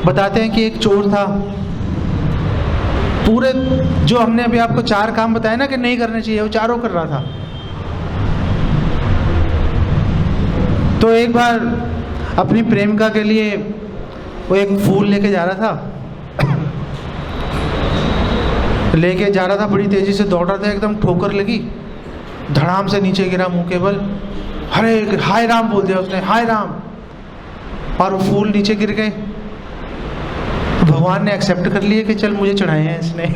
बताते हैं कि एक चोर था, पूरे जो हमने अभी आपको 4 काम बताए ना कि नहीं करने चाहिए, वो चारों कर रहा था। तो एक बार अपनी प्रेमिका के लिए वो एक फूल लेके जा रहा था, बड़ी तेजी से दौड़ रहा था, एकदम ठोकर लगी, धड़ाम से नीचे गिरा मुंह के बल। हरे हाय राम बोल दिया उसने, हाय राम, और वो फूल नीचे गिर गए। भगवान ने एक्सेप्ट कर लिया कि चल मुझे चढ़ाए हैं इसने।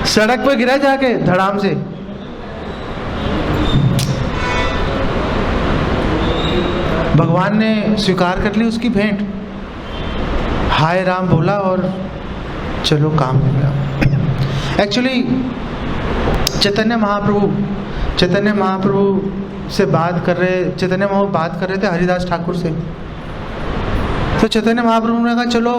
सड़क पे गिरा जाके धड़ाम से। भगवान ने स्वीकार कर ली उसकी भेंट, हाय राम बोला और चलो काम हो गया। एक्चुअली चैतन्य महाप्रभु से बात कर रहे थे हरिदास ठाकुर से। तो चैतन्य महाप्रभु ने कहा चलो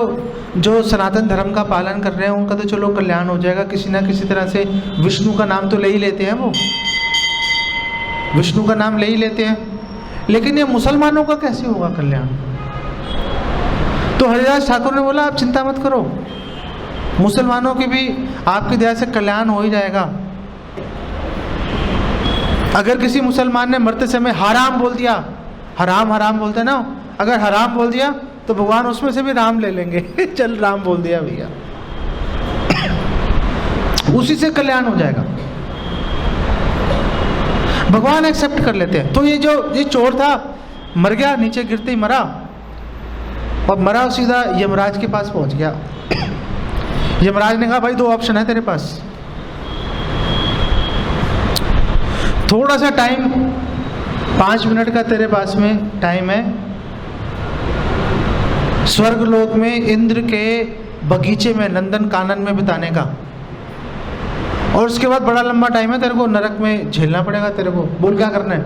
जो सनातन धर्म का पालन कर रहे हैं उनका तो चलो कल्याण हो जाएगा, किसी ना किसी तरह से विष्णु का नाम तो ले ही लेते हैं, वो विष्णु का नाम ले ही लेते हैं, लेकिन ये मुसलमानों का कैसे होगा कल्याण। तो हरिदास ठाकुर ने बोला आप चिंता मत करो, मुसलमानों की भी आपकी दया से कल्याण हो ही जाएगा। अगर किसी मुसलमान ने मरते समय हराम बोल दिया, हराम बोलते ना, अगर हराम बोल दिया तो भगवान उसमें से भी राम ले लेंगे। चल राम बोल दिया भैया, उसी से कल्याण हो जाएगा, भगवान एक्सेप्ट कर लेते हैं। तो ये चोर था, मर गया, नीचे गिरते ही मरा, और मरा सीधा यमराज के पास पहुंच गया। यमराज ने कहा भाई 2 ऑप्शन है तेरे पास, थोड़ा सा टाइम, 5 मिनट का तेरे पास में टाइम है, स्वर्ग लोक में इंद्र के बगीचे में नंदन कानन में बिताने का, और उसके बाद बड़ा लंबा टाइम है तेरे को नरक में झेलना पड़ेगा तेरे को, बोल क्या करना है।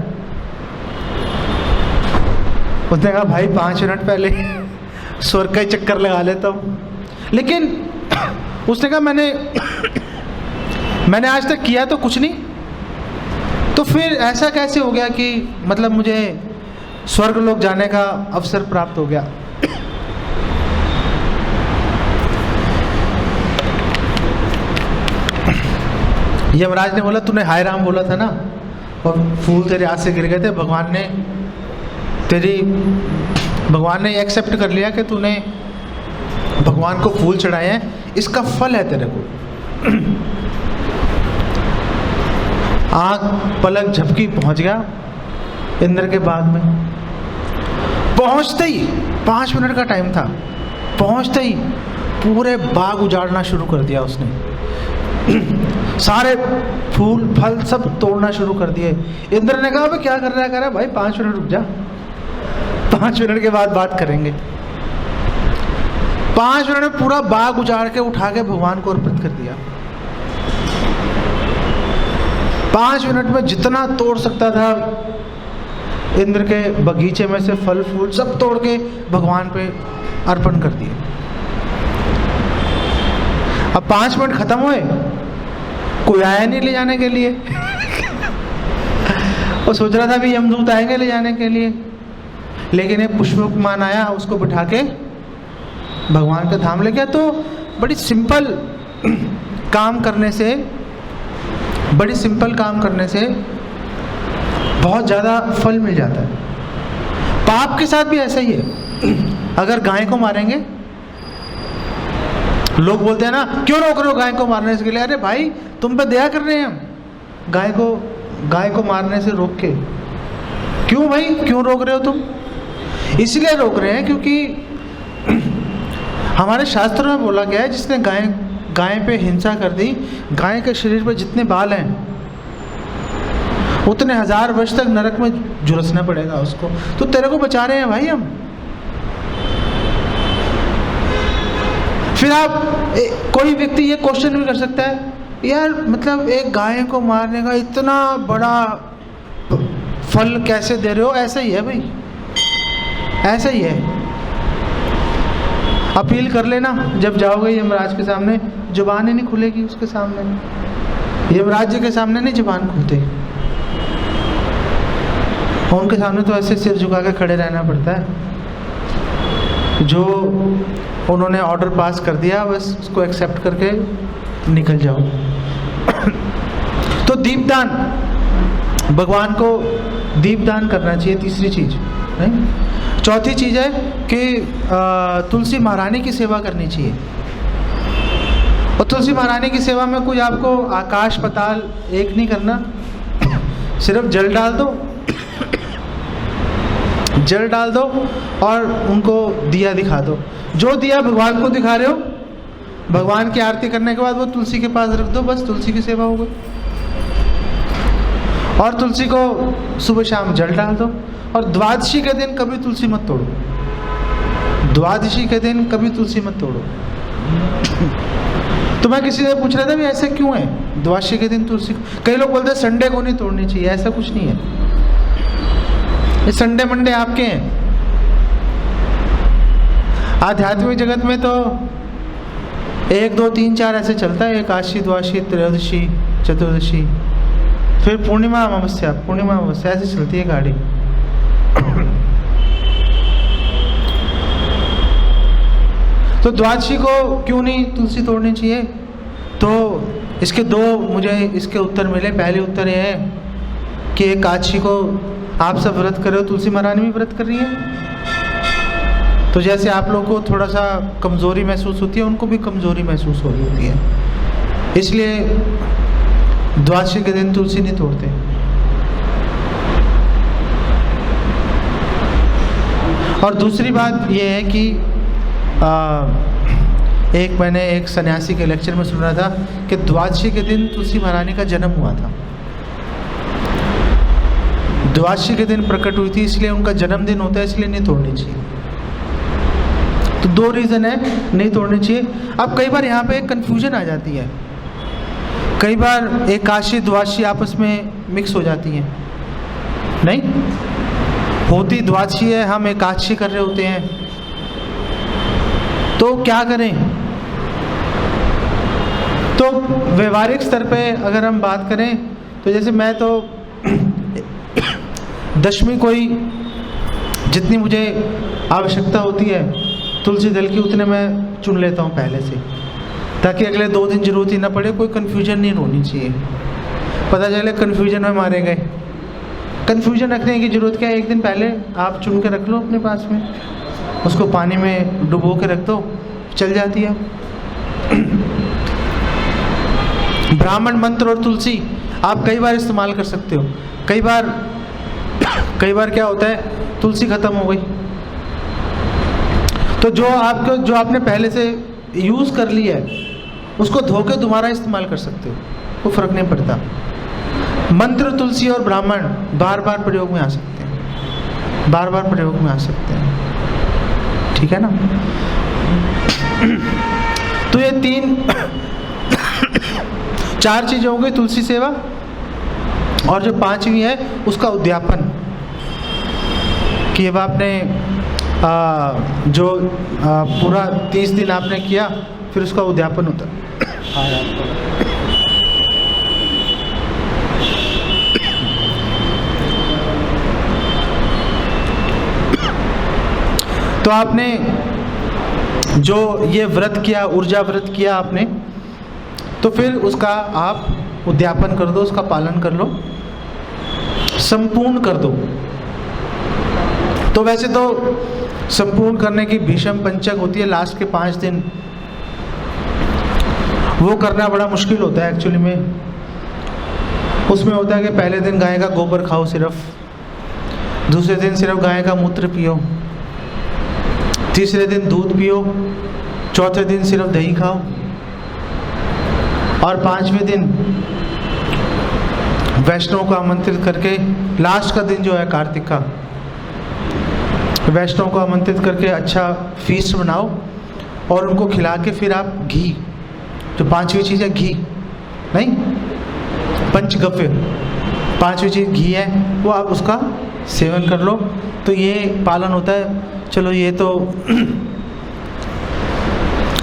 उसने कहा भाई 5 मिनट पहले स्वर्ग का ही चक्कर लगा लेता हूँ। लेकिन उसने कहा मैंने आज तक किया तो कुछ नहीं, तो फिर ऐसा कैसे हो गया कि मतलब मुझे स्वर्ग लोक जाने का अवसर प्राप्त हो गया। यमराज ने बोला तूने हाय राम बोला था ना, और फूल तेरे हाथ से गिर गए थे, भगवान ने एक्सेप्ट कर लिया कि तूने भगवान को फूल चढ़ाए हैं, इसका फल है तेरे को। आँख पलक झपकी पहुंच गया इंद्र के बाग में। पहुंचते ही 5 मिनट का टाइम था, पहुंचते ही पूरे बाग उजाड़ना शुरू कर दिया उसने। सारे फूल फल सब तोड़ना शुरू कर दिए। इंद्र ने कहा भाई क्या कर रहा है, कह रहा भाई 5 मिनट रुक जा, 5 मिनट के बाद बात करेंगे। 5 मिनट में पूरा बाग उजाड़ के उठा के भगवान को अर्पित कर दिया। 5 मिनट में जितना तोड़ सकता था इंद्र के बगीचे में से फल फूल सब तोड़ के भगवान पे अर्पण कर दिए। अब 5 मिनट खत्म हुए, कोई आया नहीं ले जाने के लिए। वो सोच रहा था भी यमदूत आएंगे ले जाने के लिए, लेकिन एक पुष्पमान आया, उसको बिठा के भगवान के धाम ले गया। तो बड़ी सिंपल काम करने से बहुत ज़्यादा फल मिल जाता है। पाप के साथ भी ऐसा ही है। अगर गाय को मारेंगे, लोग बोलते हैं ना क्यों रोक रहे हो गाय को मारने के लिए, अरे भाई तुम पे दया कर रहे हैं हम, गाय को मारने से रोक के। क्यों भाई, क्यों रोक रहे हो तुम? इसलिए रोक रहे हैं क्योंकि हमारे शास्त्रों में बोला गया है जिसने गाय पे हिंसा कर दी, गाय के शरीर पर जितने बाल हैं उतने 1000 वर्ष तक नरक में झुलसना पड़ेगा उसको। तो तेरे को बचा रहे हैं भाई हम। फिर आप कोई व्यक्ति ये क्वेश्चन भी कर सकता है, यार मतलब एक गाय को मारने का इतना बड़ा फल कैसे दे रहे हो? ऐसा ही है भाई, ऐसा ही है। अपील कर लेना जब जाओगे यमराज के सामने, जुबान ही नहीं खुलेगी उसके सामने। यमराज जी के सामने नहीं जुबान खुलते, उनके सामने तो ऐसे सिर झुका के खड़े रहना पड़ता है। जो उन्होंने ऑर्डर पास कर दिया बस उसको एक्सेप्ट करके निकल जाओ। तो दीपदान, भगवान को दीपदान करना चाहिए, तीसरी चीज नहीं। चौथी चीज है कि तुलसी महारानी की सेवा करनी चाहिए। और तुलसी महारानी की सेवा में कोई आपको आकाश पताल एक नहीं करना, सिर्फ जल डाल दो, जल डाल दो और उनको दिया दिखा दो। जो दिया भगवान को दिखा रहे हो, भगवान की आरती करने के बाद वो तुलसी के पास रख दो, बस तुलसी की सेवा हो गई। और तुलसी को सुबह शाम जल डाल दो। और द्वादशी के दिन कभी तुलसी मत तोड़ो, द्वादशी के दिन कभी तुलसी मत तोड़ो। तो मैं किसी से पूछ रहा था भी ऐसे क्यों है द्वादशी के दिन तुलसी, कई लोग बोलते हैं संडे को नहीं तोड़नी चाहिए, ऐसा कुछ नहीं है। ये संडे मंडे आपके हैं। आध्यात्मिक जगत में तो 1 2 3 4 ऐसे चलता है, एकादशी, द्वादशी, त्रयोदशी, चतुर्दशी, फिर पूर्णिमा, अमावस्या, पूर्णिमा, अमावस्या, ऐसे चलती है गाड़ी। तो द्वादशी को क्यों नहीं तुलसी तोड़नी चाहिए? तो इसके दो मुझे इसके उत्तर मिले। पहले उत्तर ये है कि एकादशी को आप सब व्रत कर रहे हो, तुलसी महारानी भी व्रत कर रही है, तो जैसे आप लोगों को थोड़ा सा कमज़ोरी महसूस होती है, उनको भी कमज़ोरी महसूस हो रही होती है, इसलिए द्वादशी के दिन तुलसी नहीं तोड़ते। और दूसरी बात यह है कि मैंने एक सन्यासी के लेक्चर में सुना था कि द्वादशी के दिन तुलसी महारानी का जन्म हुआ था, द्वादशी के दिन प्रकट हुई थी, इसलिए उनका जन्मदिन होता है, इसलिए नहीं तोड़नी चाहिए। तो 2 रीज़न है नहीं तोड़नी चाहिए। अब कई बार यहाँ पे कंफ्यूजन आ जाती है, कई बार एकादशी द्वादशी आपस में मिक्स हो जाती हैं। नहीं होती द्वादशी है, हम एकादशी कर रहे होते हैं, तो क्या करें? तो व्यवहारिक स्तर पे अगर हम बात करें तो जैसे मैं तो दशमी कोई जितनी मुझे आवश्यकता होती है तुलसी दल की, उतने मैं चुन लेता हूँ पहले से, ताकि अगले 2 दिन जरूरत ही ना पड़े, कोई कन्फ्यूजन नहीं होनी चाहिए। पता चले कन्फ्यूजन में मारे गए। कन्फ्यूजन रखने की ज़रूरत क्या है? एक दिन पहले आप चुन के रख लो अपने पास में, उसको पानी में डुबो के रख दो, चल जाती है। ब्राह्मण मंत्र और तुलसी आप कई बार इस्तेमाल कर सकते हो। कई बार क्या होता है, तुलसी ख़त्म हो गई, तो जो आपने पहले से यूज़ कर लिया है उसको धो के दोबारा इस्तेमाल कर सकते हो, कोई फ़र्क नहीं पड़ता। मंत्र, तुलसी और ब्राह्मण बार बार प्रयोग में आ सकते हैं, बार बार प्रयोग में आ सकते हैं, ठीक है ना। तो ये 4 चीज़ें हो गई, तुलसी सेवा, और जो 5वीं है उसका उद्यापन, कि अब आपने पूरा 30 दिन आपने किया, फिर उसका उद्यापन होता है। तो आपने जो ये व्रत किया, ऊर्जा व्रत किया आपने, तो फिर उसका आप उद्यापन कर दो, उसका पालन कर लो, संपूर्ण कर दो। तो वैसे तो संपूर्ण करने की भीषम पंचक होती है, लास्ट के 5 दिन, वो करना बड़ा मुश्किल होता है एक्चुअली में। उसमें होता है कि पहले दिन गाय का गोबर खाओ सिर्फ, दूसरे दिन सिर्फ गाय का मूत्र पियो, तीसरे दिन दूध पियो, चौथे दिन सिर्फ दही खाओ, और 5वें दिन वैष्णव को आमंत्रित करके, लास्ट का दिन जो है कार्तिक का, वैष्णव को आमंत्रित करके अच्छा फीस्ट बनाओ और उनको खिला के फिर आप घी, जो 5वीं चीज़ है घी, नहीं पंचगव्य, 5वीं चीज़ घी है, वो आप उसका सेवन कर लो। तो ये पालन होता है। चलो ये तो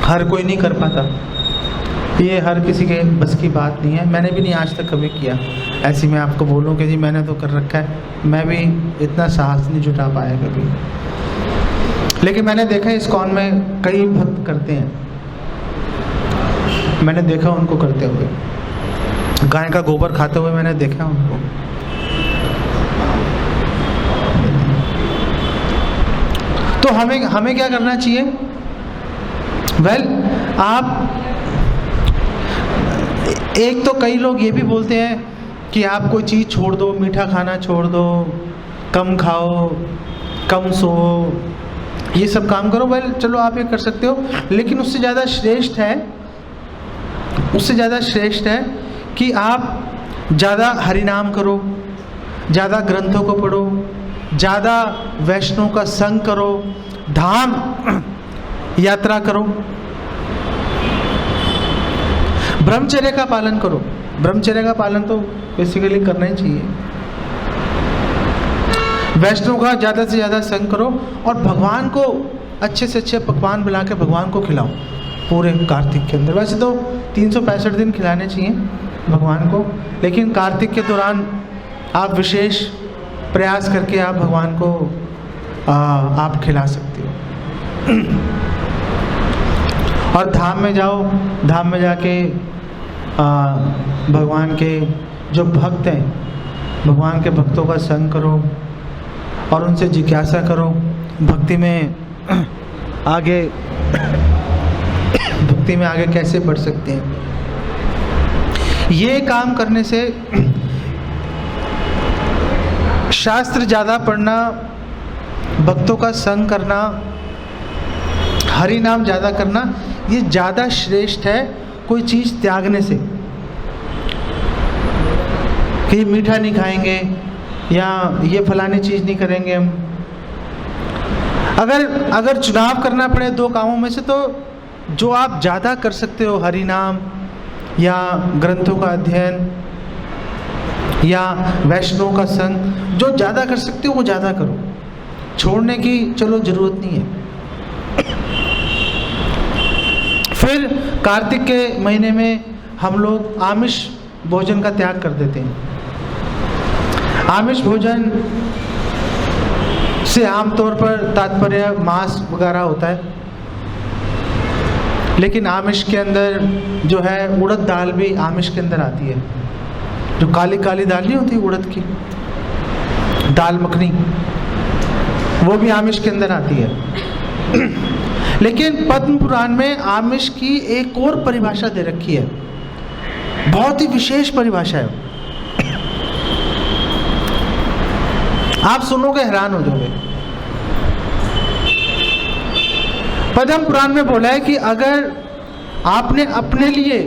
हर कोई नहीं कर पाता, ये हर किसी के बस की बात नहीं है, मैंने भी नहीं आज तक कभी किया। ऐसी मैं आपको बोलूँ कि जी मैंने तो कर रखा है, मैं भी इतना साहस नहीं जुटा पाया कभी। लेकिन मैंने देखा है इस्कॉन में कई भक्त करते हैं, मैंने देखा उनको करते हुए, गाय का गोबर खाते हुए मैंने देखा उनको। तो हमें क्या करना चाहिए? आप एक तो कई लोग ये भी बोलते हैं कि आप कोई चीज़ छोड़ दो, मीठा खाना छोड़ दो, कम खाओ, कम सो, ये सब काम करो। चलो आप ये कर सकते हो, लेकिन उससे ज़्यादा श्रेष्ठ है कि आप ज़्यादा हरिनाम करो, ज़्यादा ग्रंथों को पढ़ो, ज़्यादा वैष्णव का संग करो, धाम यात्रा करो, ब्रह्मचर्य का पालन करो। ब्रह्मचर्य का पालन तो बेसिकली करना ही चाहिए। वैष्णव का ज़्यादा से ज़्यादा संग करो और भगवान को अच्छे से अच्छे पकवान बना के भगवान को खिलाओ पूरे कार्तिक के अंदर। वैसे तो 365 दिन खिलाने चाहिए भगवान को, लेकिन कार्तिक के दौरान आप विशेष प्रयास करके आप भगवान को आप खिला सकते हो। और धाम में जाओ, धाम में जाके भगवान के जो भक्त हैं, भगवान के भक्तों का संग करो और उनसे जिज्ञासा करो, भक्ति में आगे कैसे बढ़ सकते हैं। ये काम करने से शास्त्र ज़्यादा पढ़ना, भक्तों का संग करना, हरि नाम ज़्यादा करना, ये ज़्यादा श्रेष्ठ है कोई चीज़ त्यागने से। कि मीठा नहीं खाएंगे या ये फलानी चीज़ नहीं करेंगे हम। अगर चुनाव करना पड़े दो कामों में से, तो जो आप ज़्यादा कर सकते हो, हरि नाम या ग्रंथों का अध्ययन या वैष्णव का संग, जो ज़्यादा कर सकते हो वो ज़्यादा करो। छोड़ने की चलो ज़रूरत नहीं है। फिर कार्तिक के महीने में हम लोग आमिष भोजन का त्याग कर देते हैं। आमिष भोजन से आमतौर पर तात्पर्य मांस वगैरह होता है, लेकिन आमिष के अंदर जो है उड़द दाल भी आमिष के अंदर आती है। जो काली काली दाल नहीं होती उड़द की, दाल मखनी, वो भी आमिष के अंदर आती है। लेकिन पद्म पुराण में आमिष की एक और परिभाषा दे रखी है, बहुत ही विशेष परिभाषा है। आप सुनोगे हैरान हो जाओगे। पद्म पुराण में बोला है कि अगर आपने अपने लिए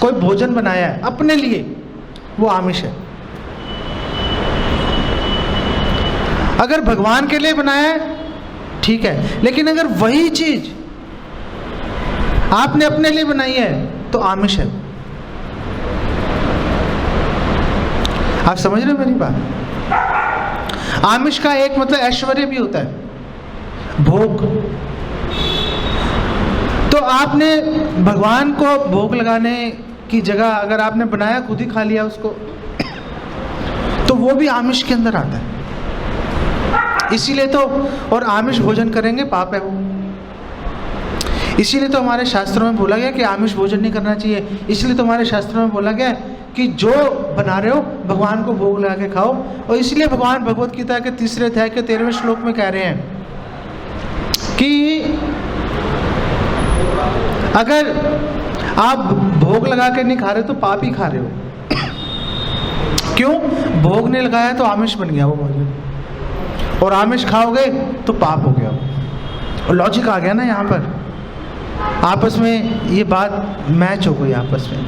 कोई भोजन बनाया है, अपने लिए, वो आमिष है। अगर भगवान के लिए बनाया है ठीक है, लेकिन अगर वही चीज आपने अपने लिए बनाई है तो आमिष है। आप समझ रहे हो मेरी बात? आमिष का एक मतलब ऐश्वर्य भी होता है, भोग। तो आपने भगवान को भोग लगाने की जगह अगर आपने बनाया, खुद ही खा लिया उसको, तो वो भी आमिष के अंदर आता है। इसीलिए तो, और आमिष भोजन करेंगे पाप है वो। इसीलिए तो हमारे शास्त्रों में बोला गया कि आमिष भोजन नहीं करना चाहिए। इसलिए तो हमारे शास्त्रों में बोला गया कि जो बना रहे हो भगवान को भोग लगा के खाओ। और इसलिए भगवान भगवत गीता के 3 अध्याय के 13वें श्लोक में कह रहे हैं कि अगर आप भोग लगा के नहीं खा रहे तो पाप ही खा रहे हो। क्यों? भोग नहीं लगाया तो आमिष बन गया वो भोजन, और आमिष खाओगे तो पाप हो गया। और लॉजिक आ गया ना यहाँ पर, आपस में ये बात मैच हो गई आपस में।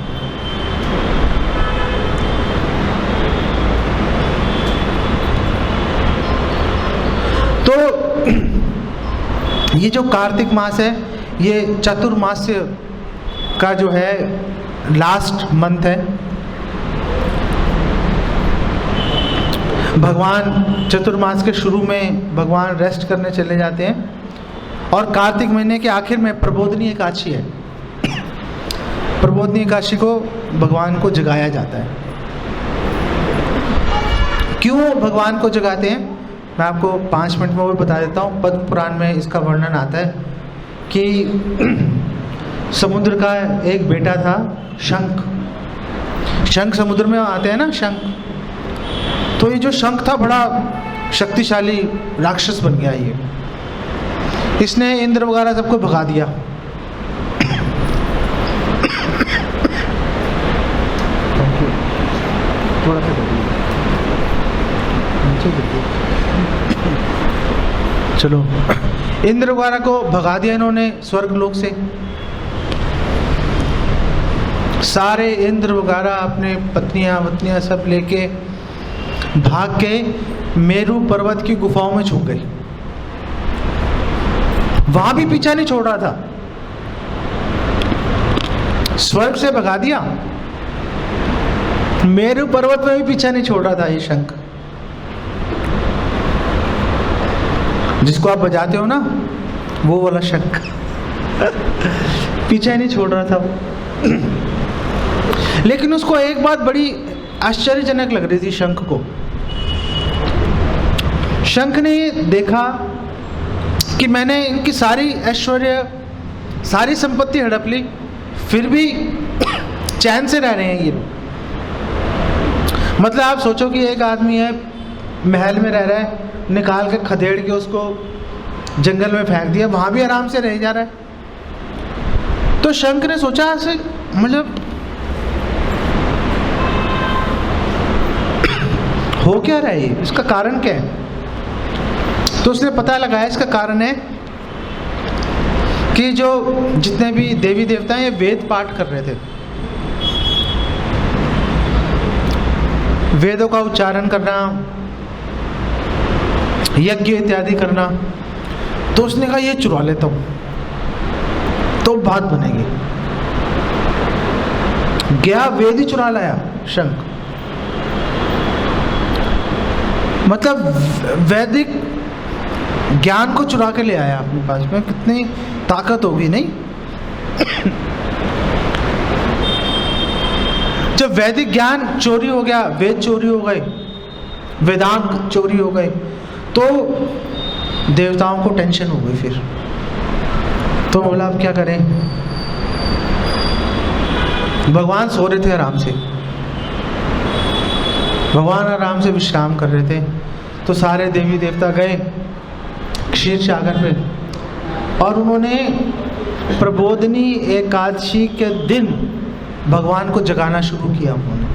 तो ये जो कार्तिक मास है, ये चतुर्मास्य का जो है लास्ट मंथ है। भगवान चतुर्मास के शुरू में भगवान रेस्ट करने चले जाते हैं, और कार्तिक महीने के आखिर में प्रबोधनी एकादशी है। प्रबोधनी एकादशी को भगवान को जगाया जाता है। क्यों भगवान को जगाते हैं? मैं आपको 5 मिनट में वो बता देता हूँ। पद्म पुराण में इसका वर्णन आता है कि समुद्र का एक बेटा था शंख। शंख समुद्र में आते हैं ना, शंख। तो ये जो शंख था बड़ा शक्तिशाली राक्षस बन गया ये। इसने इंद्र वगैरह सबको भगा दिया। थोड़ा सा चलो, इंद्र वगैरह को भगा दिया इन्होंने स्वर्ग लोक से। सारे इंद्र वगैरह अपने पत्नियां सब लेके भाग के मेरू पर्वत की गुफाओं में छुप गई। वहां भी पीछा नहीं छोड़ रहा था, स्वर्ग से भगा दिया, मेरू पर्वत में भी पीछा नहीं छोड़ रहा था ये शंख। जिसको आप बजाते हो ना, वो वाला शंख पीछा ही नहीं छोड़ रहा था। लेकिन उसको एक बात बड़ी आश्चर्यजनक लग रही थी शंख को। शंख ने देखा कि मैंने इनकी सारी ऐश्वर्य, सारी संपत्ति हड़प ली, फिर भी चैन से रह रहे हैं ये लोग। मतलब आप सोचो कि एक आदमी है, महल में रह रहा है, निकाल के खदेड़ के उसको जंगल में फेंक दिया, वहां भी आराम से रह जा रहा है। तो शंख ने सोचा ऐसे, मतलब हो क्या रहा है ये, इसका कारण क्या है? तो उसने पता लगाया, इसका कारण है कि जो जितने भी देवी देवता हैं ये वेद पाठ कर रहे थे, वेदों का उच्चारण करना, यज्ञ इत्यादि करना। तो उसने कहा ये चुरा लेता हूं तो बात बनेगी। गया, वेद ही चुरा लाया शंख। मतलब वैदिक ज्ञान को चुरा के ले आया अपने पास में। कितनी ताकत होगी, नहीं? जब वैदिक ज्ञान चोरी हो गया, वेद चोरी हो गए, वेदांग चोरी हो गए, तो देवताओं को टेंशन हो गई। फिर तो बोला अब क्या करें। भगवान सो रहे थे आराम से, भगवान आराम से विश्राम कर रहे थे। तो सारे देवी देवता गए क्षीर सागर पे और उन्होंने प्रबोधनी एकादशी के दिन भगवान को जगाना शुरू किया। उन्होंने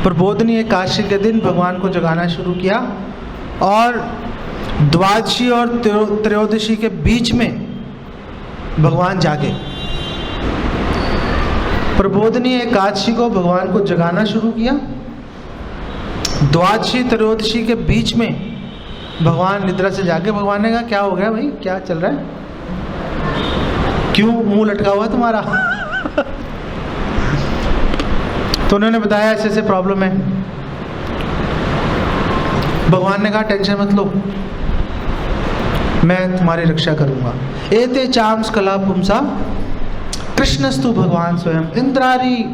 प्रबोधनी एकादशी के दिन भगवान को जगाना शुरू किया और द्वादशी और त्रयोदशी के बीच में भगवान जागे। प्रबोधनी एकादशी को भगवान को जगाना शुरू किया, द्वादशी त्रयोदशी के बीच में भगवान निद्रा से जागे। भगवान ने कहा क्या हो गया भाई, क्या चल रहा है, क्यों मुंह लटका हुआ तुम्हारा? तो उन्होंने बताया ऐसे ऐसे प्रॉब्लम है। भगवान ने कहा टेंशन मत लो, मैं तुम्हारी रक्षा करूंगा। एते चाम्स कला पुंसा कृष्णस्तु भगवान स्वयं इंद्रारी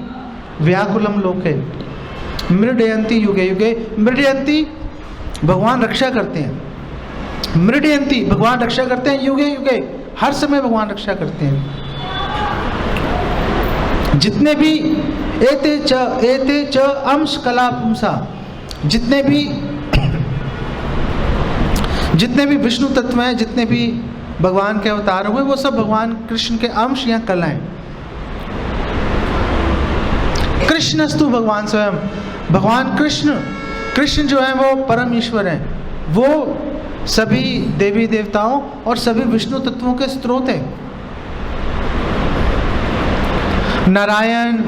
व्याकुलम लोके मृडयंती युगे युगे। मृडयंती भगवान रक्षा करते हैं, मृडयंती भगवान रक्षा करते हैं, युगे युगे हर समय भगवान रक्षा करते हैं। जितने एते च अंश कला पुंसा, जितने भी विष्णु तत्व हैं, जितने भी भगवान के अवतार हुए, वो सब भगवान कृष्ण के अंश या कलाएं। कृष्णस्तु भगवान स्वयं, भगवान कृष्ण जो है वो परम ईश्वर हैं, वो सभी देवी देवताओं और सभी विष्णु तत्वों के स्रोत हैं। नारायण,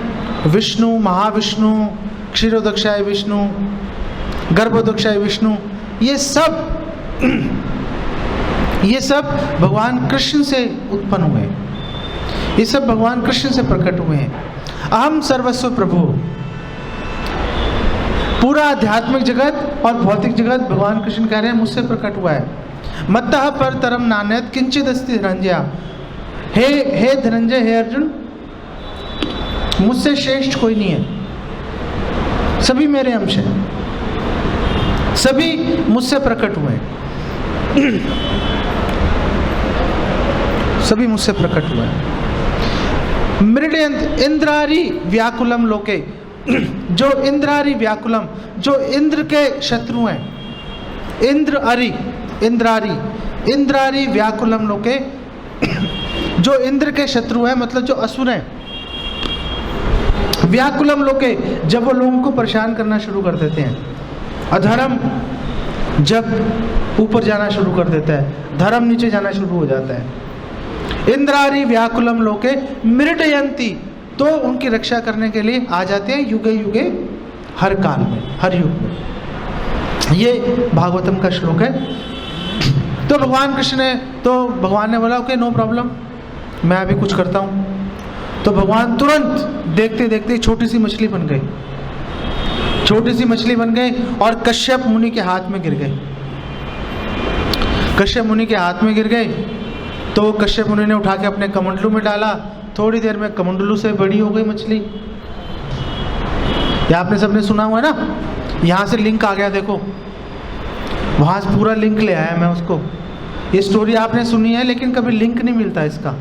विष्णु, महाविष्णु, क्षीरोदक्षाय विष्णु, गर्भोदक्षाय विष्णु, ये सब भगवान कृष्ण से उत्पन्न हुए, ये सब भगवान कृष्ण से प्रकट हुए हैं। अहम सर्वस्व प्रभु, पूरा आध्यात्मिक जगत और भौतिक जगत भगवान कृष्ण कह रहे हैं मुझसे प्रकट हुआ है। मत्तः पर तरम नान्यत् किंचिद अस्ति धनंजय, हे धनंजय, हे अर्जुन, मुझसे श्रेष्ठ कोई नहीं है, सभी मेरे अंश हैं। सभी मुझसे प्रकट हुए, सभी मुझसे प्रकट हुए। मृडयंत इंद्रारी व्याकुलम लोके, जो इंद्रारी व्याकुलम, जो इंद्र के शत्रु हैं, इंद्रारी व्याकुलम लोके, जो इंद्र के शत्रु हैं, मतलब जो असुर हैं। व्याकुलम लोके, जब वो लोगों को परेशान करना शुरू कर देते हैं। अधर्म जब ऊपर जाना शुरू कर देता है, धर्म नीचे जाना शुरू हो जाता है। इंद्रारी व्याकुलम लोके मृडयंती, तो उनकी रक्षा करने के लिए आ जाते हैं युगे युगे, हर काल में, हर युग में। ये भागवतम का श्लोक है। तो भगवान कृष्ण ने, तो भगवान ने बोला ओके नो प्रॉब्लम, मैं अभी कुछ करता हूँ। तो भगवान तुरंत देखते देखते छोटी सी मछली बन गई, छोटी सी मछली बन गई और कश्यप मुनि के हाथ में गिर गई। कश्यप मुनि के हाथ में गिर गई तो कश्यप मुनि ने उठा के अपने कमंडलू में डाला। थोड़ी देर में कमंडलू से बड़ी हो गई मछली। ये आपने सबने सुना हुआ है ना, यहाँ से लिंक आ गया, देखो वहाँ से पूरा लिंक ले आया मैं उसको। ये स्टोरी आपने सुनी है लेकिन कभी लिंक नहीं मिलता इसका,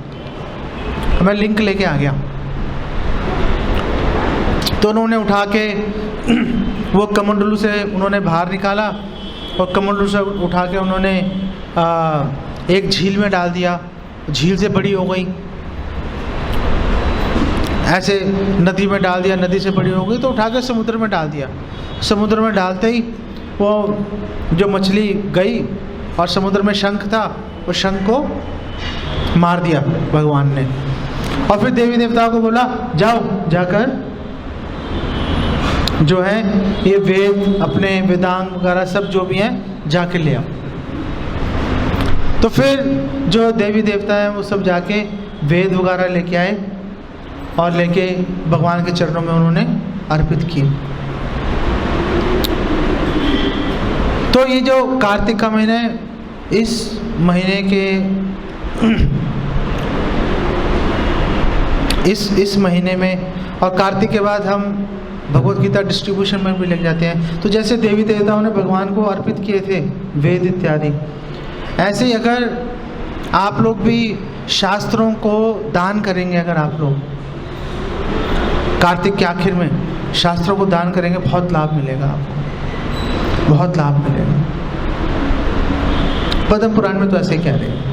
मैं लिंक लेके आ गया। तो उन्होंने उठा के वो कमंडलू से उन्होंने बाहर निकाला और कमंडलू से उठा के उन्होंने एक झील में डाल दिया। झील से बड़ी हो गई, ऐसे नदी में डाल दिया, नदी से बड़ी हो गई तो उठा के समुद्र में डाल दिया। समुद्र में डालते ही वो जो मछली गई और समुद्र में शंख था, वो शंख को मार दिया भगवान ने। और फिर देवी देवताओं को बोला जाओ जाकर जो है ये वेद, अपने वेदांग वगैरह सब जो भी हैं जाके ले आओ। तो फिर जो देवी देवता हैं वो सब जाके वेद वगैरह लेके आए और लेके भगवान के चरणों में उन्होंने अर्पित किए। तो ये जो कार्तिक का महीना है, इस महीने के इस महीने में, और कार्तिक के बाद हम भगवत गीता डिस्ट्रीब्यूशन में भी लग जाते हैं। तो जैसे देवी देवताओं ने भगवान को अर्पित किए थे वेद इत्यादि, ऐसे ही अगर आप लोग भी शास्त्रों को दान करेंगे, अगर आप लोग कार्तिक के आखिर में शास्त्रों को दान करेंगे, बहुत लाभ मिलेगा आपको, बहुत लाभ मिलेगा। पद्म पुराण में तो ऐसे ही कह रहे हैं।